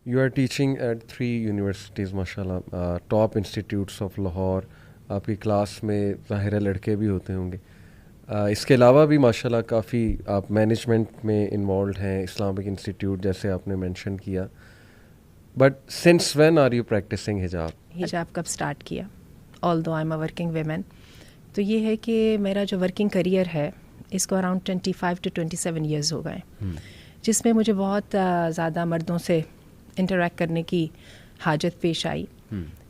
You are teaching at 3 universities माशाल्लाह, top institutes of Lahore. आपकी class में ज़ाहिर है लड़के भी होते होंगे। इसके अलावा भी माशाल्लाह काफ़ी आप मैनेजमेंट में इन्वॉल्व हैं, इस्लामिक इंस्टीट्यूट जैसे आपने मेंशन किया। But since when are you practicing हिजाब? हिजाब कब स्टार्ट किया, although I am a working women, तो ये है कि मेरा जो वर्किंग करियर है इसको अराउंड 25 to 27 ईयर्स हो गए, जिसमें मुझे बहुत ज़्यादा मर्दों से इंटरेक्ट करने की हाजत पेश आई।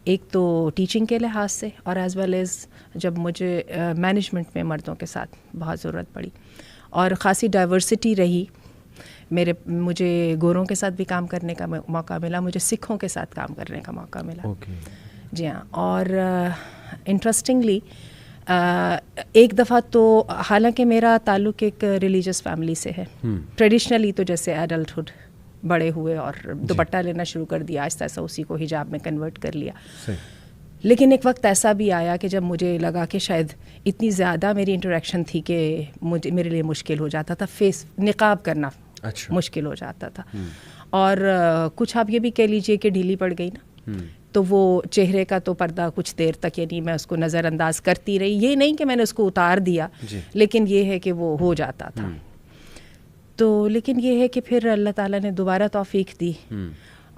एक तो टीचिंग के लिहाज से और एज़ वेल एज़ जब मुझे मैनेजमेंट में मर्दों के साथ बहुत ज़रूरत पड़ी और ख़ासी डाइवर्सिटी रही। मुझे गोरों के साथ भी काम करने का मौका मिला, मुझे सिखों के साथ काम करने का मौका मिला। जी हाँ, और इंटरेस्टिंगली एक दफ़ा तो हालांकि मेरा ताल्लुक़ एक रिलीजियस फैमिली से है, ट्रेडिशनली तो जैसे एडल्टहुड बड़े हुए और दुपट्टा लेना शुरू कर दिया, आहिस्ता आहिस्ता उसी को हिजाब में कन्वर्ट कर लिया। लेकिन एक वक्त ऐसा भी आया कि जब मुझे लगा कि शायद इतनी ज़्यादा मेरी इंटरेक्शन थी कि मेरे लिए मुश्किल हो जाता था फेस निकाब करना। अच्छा। मुश्किल हो जाता था। और कुछ आप ये भी कह लीजिए कि ढीली पड़ गई ना, तो वो चेहरे का तो पर्दा कुछ देर तक यानी मैं उसको नज़रअंदाज करती रही। ये नहीं कि मैंने उसको उतार दिया, लेकिन ये है कि वो हो जाता था। तो लेकिन ये है कि फिर अल्लाह ताला ने दोबारा तौफीक दी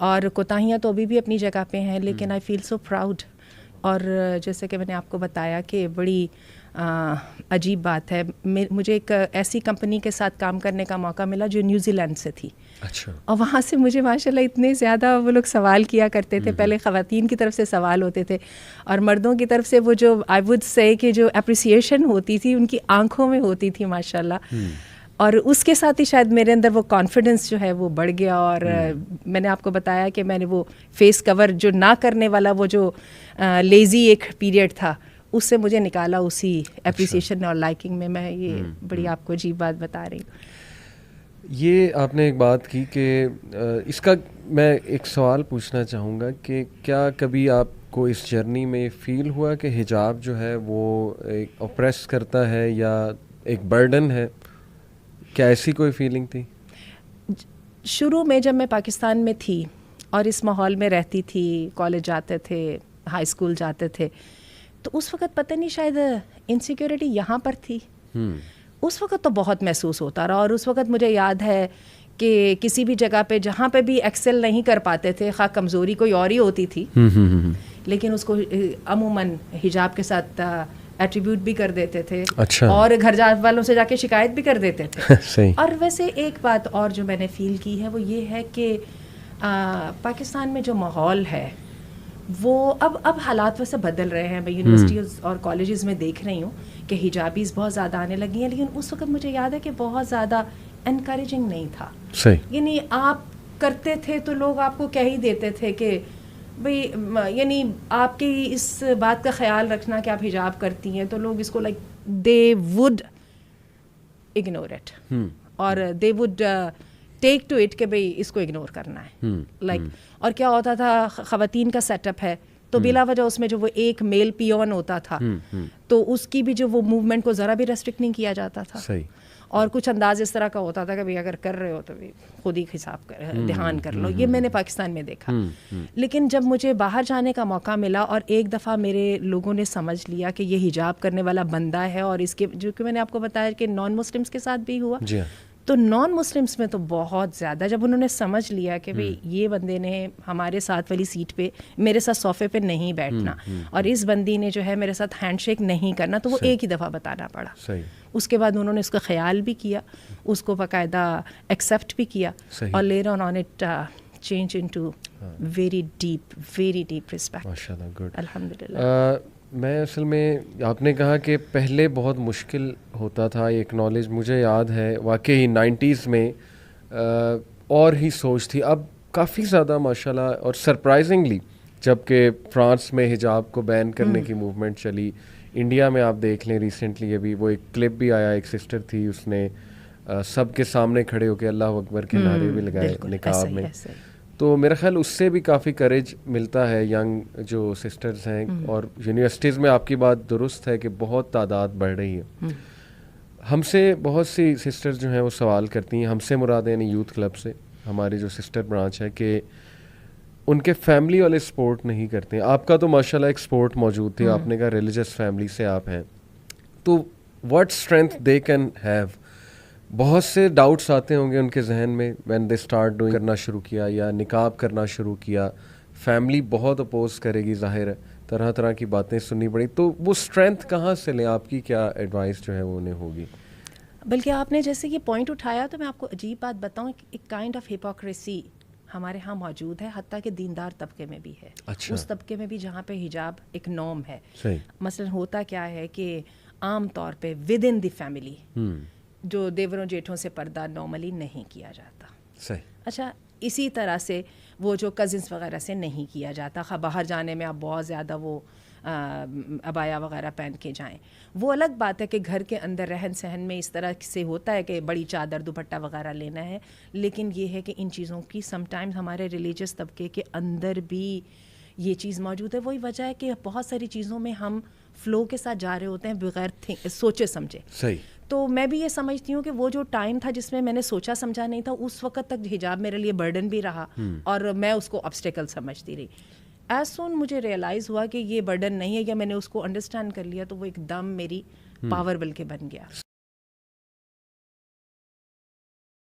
और कोताहियाँ तो अभी भी अपनी जगह पे हैं, लेकिन आई फील सो प्राउड। और जैसे कि मैंने आपको बताया कि बड़ी अजीब बात है, मुझे एक ऐसी कंपनी के साथ काम करने का मौका मिला जो न्यूजीलैंड से थी। अच्छा। और वहाँ से मुझे माशाल्लाह इतने ज़्यादा वो लोग सवाल किया करते थे। पहले ख़वातीन की तरफ से सवाल होते थे और मर्दों की तरफ से वो जो आई वुड से कि जो अप्रिसिएशन होती थी उनकी आंखों में होती थी माशाल्लाह। और उसके साथ ही शायद मेरे अंदर वो कॉन्फिडेंस जो है वो बढ़ गया। और मैंने आपको बताया कि मैंने वो फेस कवर जो ना करने वाला वो जो लेज़ी एक पीरियड था उससे मुझे निकाला उसी एप्रिसिएशन और लाइकिंग में। मैं ये बड़ी आपको अजीब बात बता रही हूँ। ये आपने एक बात की कि इसका मैं एक सवाल पूछना चाहूँगा कि क्या कभी आपको इस जर्नी में फ़ील हुआ कि हिजाब जो है वो एक ऑप्रेस करता है या एक बर्डन है? क्या ऐसी कोई फीलिंग थी? शुरू में जब मैं पाकिस्तान में थी और इस माहौल में रहती थी, कॉलेज जाते थे, हाई स्कूल जाते थे, तो उस वक़्त पता नहीं शायद इनसिक्योरिटी यहाँ पर थी। उस वक़्त तो बहुत महसूस होता रहा। और उस वक़्त मुझे याद है कि किसी भी जगह पे जहाँ पे भी एक्सेल नहीं कर पाते थे, खा कमज़ोरी कोई और ही होती थी, लेकिन उसको अमूमन हिजाब के साथ एट्रीब्यूट भी कर देते थे। अच्छा। और घर वालों से जाके शिकायत भी कर देते थे। सही। और वैसे एक बात और जो मैंने फ़ील की है वो ये है कि पाकिस्तान में जो माहौल है वो अब हालात वैसे बदल रहे हैं। मैं यूनिवर्सिटीज़ और कॉलेजेस में देख रही हूँ कि हिजाबीज़ बहुत ज़्यादा आने लगी हैं, लेकिन उस वक्त मुझे याद है कि बहुत ज़्यादा इनकरेजिंग नहीं था। सही। यानी आप करते थे तो लोग आपको कह ही देते थे कि भाई, यानी आपकी इस बात का ख्याल रखना कि आप हिजाब करती हैं, तो लोग इसको like they would ignore it और they would take to it कि भाई इसको इग्नोर करना है लाइक। और क्या होता था, ख़वातीन का सेटअप है तो बिला वजह उसमें जो वो एक मेल पियोन होता था तो उसकी भी जो वो मूवमेंट को ज़रा भी रेस्ट्रिक्ट नहीं किया जाता था। सही। और कुछ अंदाज इस तरह का होता था कि भाई अगर कर रहे हो तो भी खुद ही हिसाब कर ध्यान कर लो। ये मैंने पाकिस्तान में देखा। लेकिन जब मुझे बाहर जाने का मौका मिला और एक दफ़ा मेरे लोगों ने समझ लिया कि ये हिजाब करने वाला बंदा है, और इसके जो कि मैंने आपको बताया कि नॉन मुस्लिम्स के साथ भी हुआ, तो नॉन मुस्लिम्स में तो बहुत ज़्यादा जब उन्होंने समझ लिया कि भाई ये बंदे ने हमारे साथ वाली सीट पे मेरे साथ सोफ़े पे नहीं बैठना और इस बंदी ने जो है मेरे साथ हैंडशेक नहीं करना, तो वो एक ही दफ़ा बताना पड़ा। सही। उसके बाद उन्होंने उसका ख्याल भी किया, उसको बाकायदा एक्सेप्ट भी किया और later on it change into very deep respect. माशाल्लाह, गुड, अल्हम्दुलिल्लाह। मैं असल में आपने कहा कि पहले बहुत मुश्किल होता था ये एक्नॉलेज, मुझे याद है वाकई 90s में और ही सोच थी। अब काफ़ी ज़्यादा माशाल्लाह, और सरप्राइजिंगली जबकि फ्रांस में हिजाब को बैन करने की मूवमेंट चली, इंडिया में आप देख लें रिसेंटली अभी वो एक क्लिप भी आया, एक सिस्टर थी उसने सबके सामने खड़े होकर अल्लाह अकबर के नारे भी लगाए निकाब में। तो मेरा ख्याल उससे भी काफ़ी करेज मिलता है यंग जो सिस्टर्स हैं। और यूनिवर्सिटीज़ में आपकी बात दुरुस्त है कि बहुत तादाद बढ़ रही है। हमसे बहुत सी सिस्टर्स जो हैं वो सवाल करती हैं, हमसे मुराद यानी यूथ क्लब से, हमारी जो सिस्टर ब्रांच है, कि उनके फैमिली वाले सपोर्ट नहीं करते हैं। आपका तो माशाल्लाह एक सपोर्ट मौजूद थी, आपने कहा रिलीजियस फैमिली से आप हैं, तो what strength they can have. बहुत से डाउट्स आते होंगे उनके जहन में व्हेन दे स्टार्ट डूइंग, करना शुरू किया या निकाब करना शुरू किया, फैमिली बहुत अपोज करेगी, जाहिर है तरह तरह की बातें सुननी पड़ी, तो वो स्ट्रेंथ कहाँ से लें? आपकी क्या एडवाइस जो है वो उन्हें होगी? बल्कि आपने जैसे ये पॉइंट उठाया तो मैं आपको अजीब बात बताऊं, एक काइंड ऑफ हिपोक्रेसी हमारे यहाँ मौजूद है, हत्ता के दीनदार तबके में भी है। अच्छा। उस तबके में भी जहाँ पे हिजाब एक नॉर्म है। सही। मसलन होता क्या है कि आम तौर पे विद इन द फैमिली जो देवरों जेठों से पर्दा नॉर्मली नहीं किया जाता। सही। अच्छा, इसी तरह से वो जो कज़िन्स वगैरह से नहीं किया जाता। बाहर जाने में आप बहुत ज़्यादा वो अबाया वगैरह पहन के जाएं, वो अलग बात है कि घर के अंदर रहन सहन में इस तरह से होता है कि बड़ी चादर दुपट्टा वगैरह लेना है, लेकिन ये है कि इन चीज़ों की समटाइम्स हमारे रिलीजियस तबके के अंदर भी ये चीज़ मौजूद है। वही वजह है कि बहुत सारी चीज़ों में हम फ़्लो के साथ जा रहे होते हैं बगैर सोचे समझे। सही। तो मैं भी ये समझती हूँ कि वो जो टाइम था जिसमें मैंने सोचा समझा नहीं था, उस वक्त तक हिजाब मेरे लिए बर्डन भी रहा और मैं उसको ऑब्स्टेकल समझती रही। एज सोन मुझे रियलाइज़ हुआ कि ये बर्डन नहीं है, या मैंने उसको अंडरस्टैंड कर लिया, तो वो एकदम मेरी पावर बल के बन गया।